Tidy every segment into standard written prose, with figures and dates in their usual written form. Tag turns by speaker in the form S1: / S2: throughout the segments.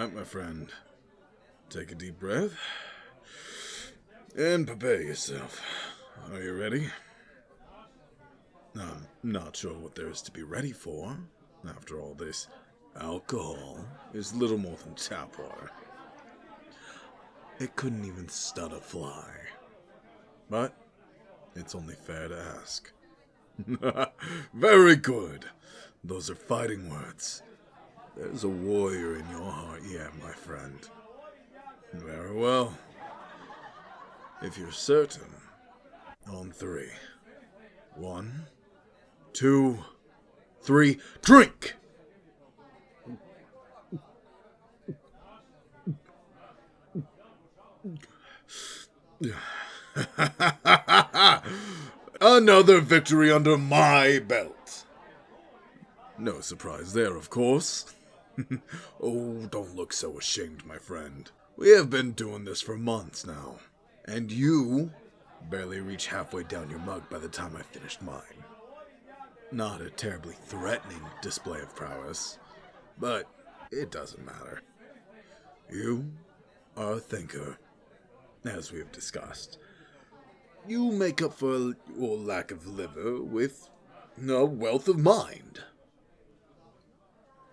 S1: Alright, my friend. Take a deep breath. And prepare yourself. Are you ready? I'm not sure what there is to be ready for. After all, this alcohol is little more than tap water. It couldn't even stun a fly. But it's only fair to ask. Very good. Those are fighting words. There's a warrior in your heart yet, my friend. Very well. If you're certain, on 3. 1, 2, 3, drink! Another victory under my belt. No surprise there, of course. Oh, don't look so ashamed, my friend. We have been doing this for months now, and you barely reached halfway down your mug by the time I finished mine. Not a terribly threatening display of prowess, but it doesn't matter. You are a thinker, as we have discussed. You make up for your lack of liver with a wealth of mind.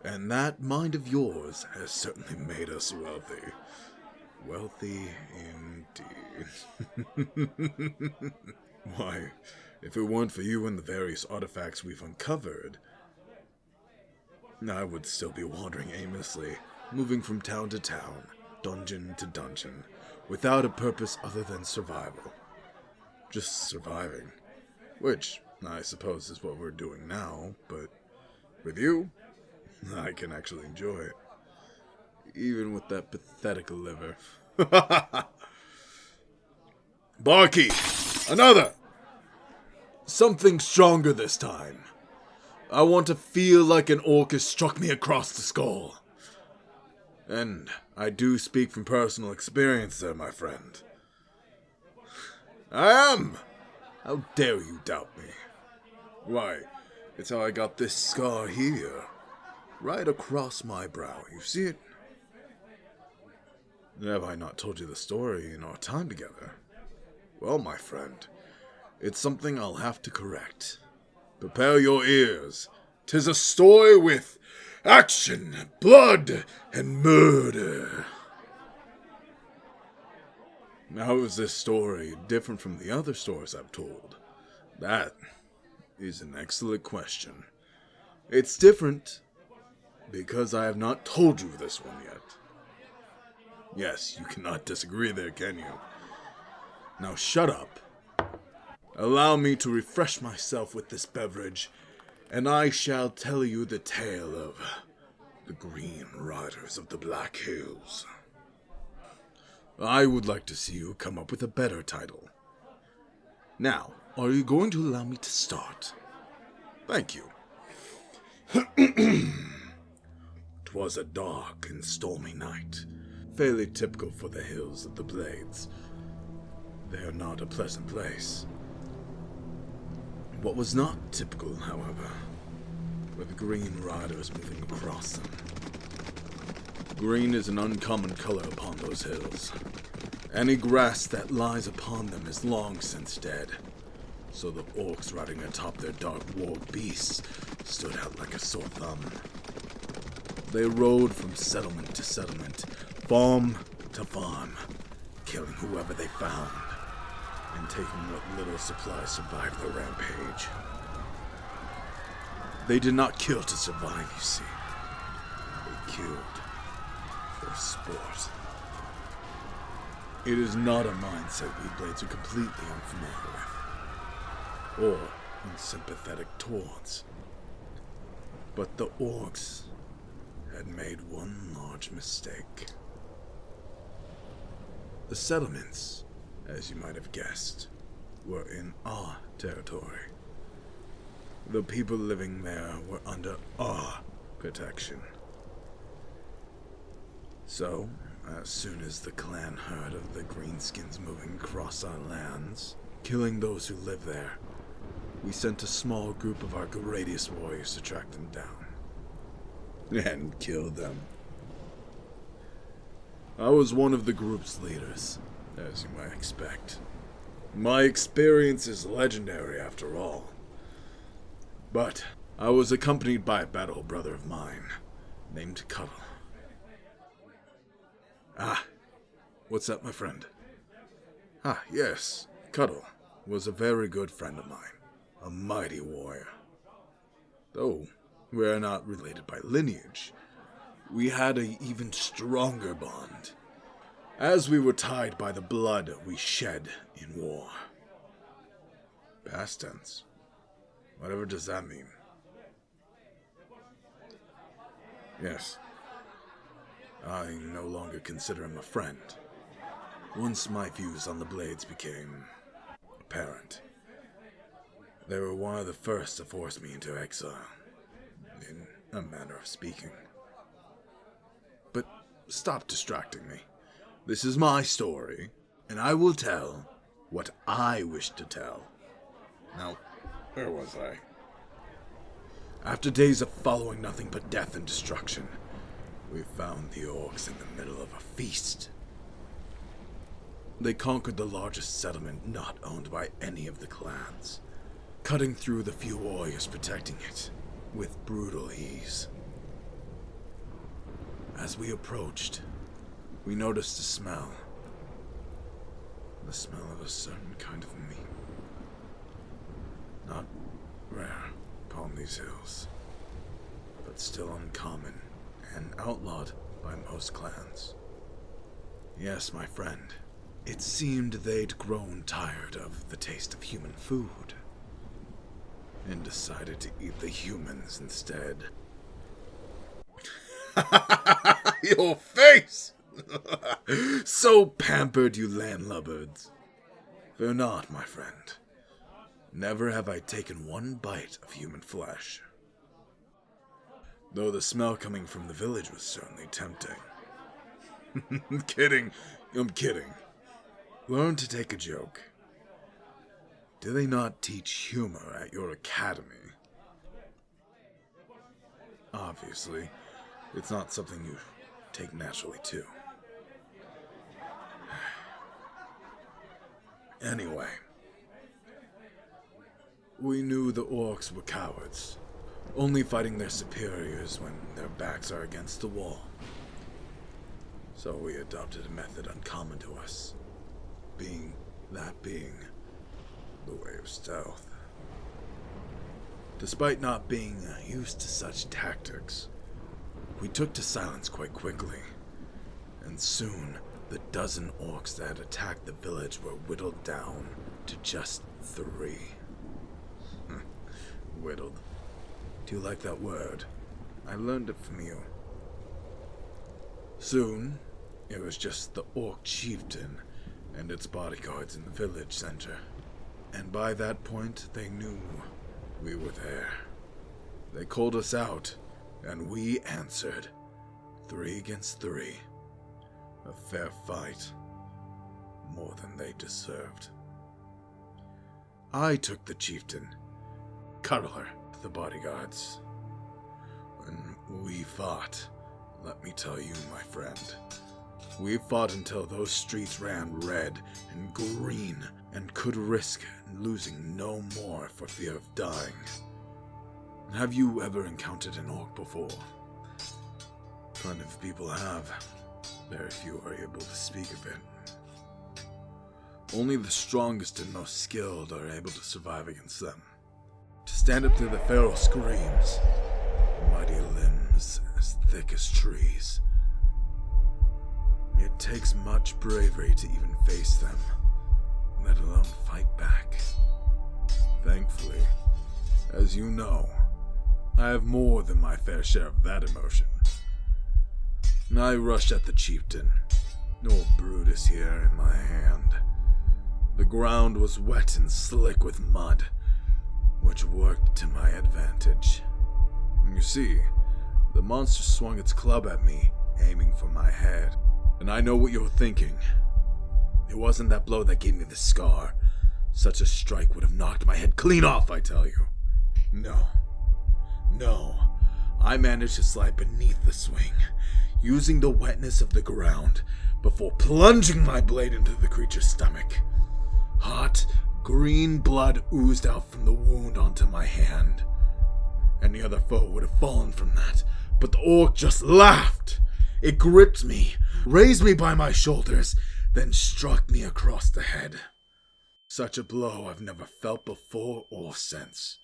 S1: And that mind of yours has certainly made us wealthy. Wealthy indeed. Why, if it weren't for you and the various artifacts we've uncovered, I would still be wandering aimlessly, moving from town to town, dungeon to dungeon, without a purpose other than survival. Just surviving. Which, I suppose, is what we're doing now, but with you, I can actually enjoy it. Even with that pathetic liver. Barkeep! Another! Something stronger this time. I want to feel like an orc has struck me across the skull. And I do speak from personal experience there, my friend. I am! How dare you doubt me? Why, it's how I got this scar here. Right across my brow, you see it? Have I not told you the story in our time together? Well, my friend, it's something I'll have to correct. Prepare your ears. 'Tis a story with action, blood, and murder. How is this story different from the other stories I've told? That is an excellent question. It's different because I have not told you this one yet. Yes, you cannot disagree there, can you? Now shut up. Allow me to refresh myself with this beverage, and I shall tell you the tale of the Green Riders of the Black Hills. I would like to see you come up with a better title. Now, are you going to allow me to start? Thank you. 'Twas a dark and stormy night, fairly typical for the hills of the Blades. They are not a pleasant place. What was not typical, however, were the Green Riders moving across them. Green is an uncommon color upon those hills. Any grass that lies upon them is long since dead, so the orcs riding atop their dark warg beasts stood out like a sore thumb. They rode from settlement to settlement, farm to farm, killing whoever they found, and taking what little supplies survived the rampage. They did not kill to survive, you see. They killed for sport. It is not a mindset we Blades are completely unfamiliar with, or unsympathetic towards. But the orcs had made one large mistake. The settlements, as you might have guessed, were in our territory. The people living there were under our protection. So, as soon as the clan heard of the greenskins moving across our lands, killing those who live there, we sent a small group of our greatest warriors to track them down. And kill them. I was one of the group's leaders, as you might expect. My experience is legendary after all. But I was accompanied by a battle brother of mine, named Cuddle. Ah, what's that, my friend? Ah, yes, Cuddle was a very good friend of mine, a mighty warrior. Though we are not related by lineage, we had an even stronger bond, as we were tied by the blood we shed in war. Past tense. Whatever does that mean? Yes. I no longer consider him a friend. Once my views on the Blades became apparent, they were one of the first to force me into exile, in a manner of speaking. But stop distracting me. This is my story, and I will tell what I wish to tell. Now, where was I? After days of following nothing but death and destruction, we found the orcs in the middle of a feast. They conquered the largest settlement not owned by any of the clans, cutting through the few warriors protecting it with brutal ease. As we approached, we noticed a smell. The smell of a certain kind of meat. Not rare upon these hills, but still uncommon and outlawed by most clans. Yes, my friend, it seemed they'd grown tired of the taste of human food and decided to eat the humans instead. Your face! So pampered, you landlubbards. Fear not, my friend. Never have I taken one bite of human flesh. Though the smell coming from the village was certainly tempting. I'm kidding. Learn to take a joke. Do they not teach humor at your academy? Obviously, it's not something you take naturally to. Anyway, we knew the orcs were cowards, only fighting their superiors when their backs are against the wall. So we adopted a method uncommon to us, being the way of stealth. Despite not being used to such tactics, we took to silence quite quickly, and soon the dozen orcs that had attacked the village were whittled down to just 3. Whittled. Do you like that word? I learned it from you. Soon, it was just the orc chieftain and its bodyguards in the village center. And by that point, they knew we were there. They called us out, and we answered. 3 against 3. A fair fight. More than they deserved. I took the chieftain, Cuddler, to the bodyguards. When we fought, let me tell you, my friend, we fought until those streets ran red and green and could risk losing no more for fear of dying. Have you ever encountered an orc before? Plenty of people have. Very few are able to speak of it. Only the strongest and most skilled are able to survive against them. To stand up to the feral screams, mighty limbs as thick as trees. It takes much bravery to even face them, let alone fight back. Thankfully, as you know, I have more than my fair share of that emotion. I rushed at the chieftain, old Brutus here in my hand. The ground was wet and slick with mud, which worked to my advantage. You see, the monster swung its club at me, aiming for my head. And I know what you're thinking. It wasn't that blow that gave me the scar. Such a strike would have knocked my head clean off, I tell you. No. I managed to slide beneath the swing, using the wetness of the ground, before plunging my blade into the creature's stomach. Hot, green blood oozed out from the wound onto my hand. Any other foe would have fallen from that, but the orc just laughed. It gripped me, raised me by my shoulders, then struck me across the head. Such a blow I've never felt before or since.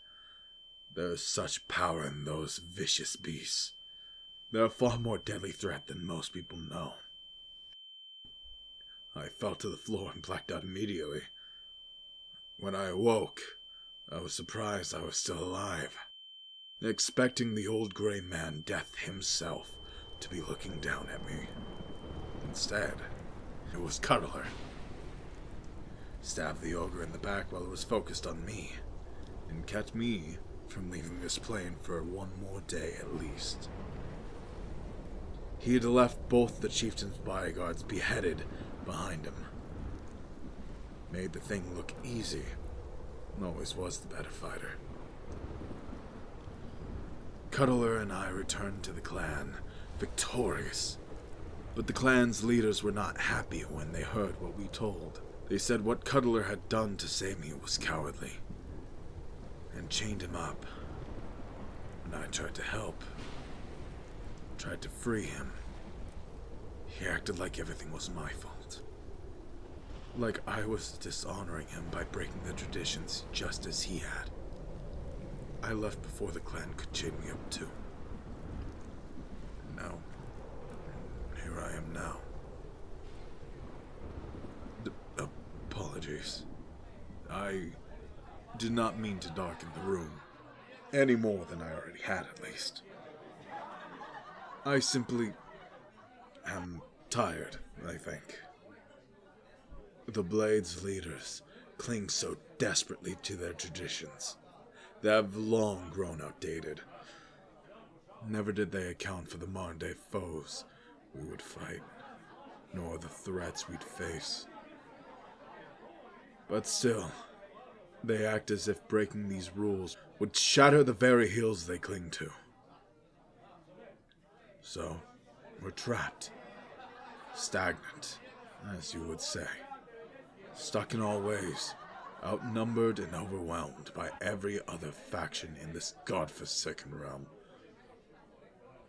S1: There is such power in those vicious beasts. They're a far more deadly threat than most people know. I fell to the floor and blacked out immediately. When I awoke, I was surprised I was still alive, expecting the old gray man, Death himself, to be looking down at me. Instead, it was Cuddler. Stabbed the ogre in the back while it was focused on me, and kept me from leaving this plane for one more day at least. He had left both the chieftain's bodyguards beheaded behind him. Made the thing look easy. Always was the better fighter. Cuddler and I returned to the clan, victorious. But the clan's leaders were not happy when they heard what we told. They said what Cuddler had done to save me was cowardly, and chained him up. And I tried to help. Tried to free him. He acted like everything was my fault. Like I was dishonoring him by breaking the traditions just as he had. I left before the clan could chain me up too. And now, here I am now. Apologies. I did not mean to darken the room. Any more than I already had, at least. I simply am tired, I think. The Blade's leaders cling so desperately to their traditions. They have long grown outdated. Never did they account for the modern-day foes we would fight, nor the threats we'd face. But still, they act as if breaking these rules would shatter the very hills they cling to. So, we're trapped. Stagnant, as you would say. Stuck in all ways, outnumbered and overwhelmed by every other faction in this godforsaken realm.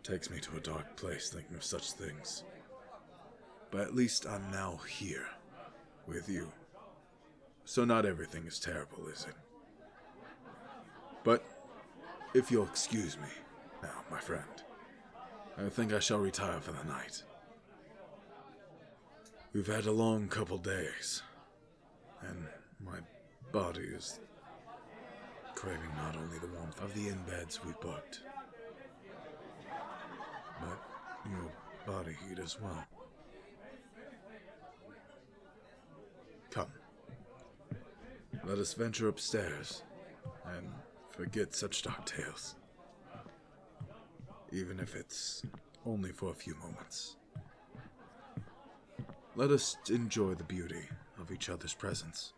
S1: Takes me to a dark place thinking of such things. But at least I'm now here, with you. So not everything is terrible, is it? But, if you'll excuse me, now, my friend, I think I shall retire for the night. We've had a long couple days, and my body is craving not only the warmth of the inn beds we booked, but your body heat as well. Come. Let us venture upstairs, and forget such dark tales. Even if it's only for a few moments. Let us enjoy the beauty of each other's presence.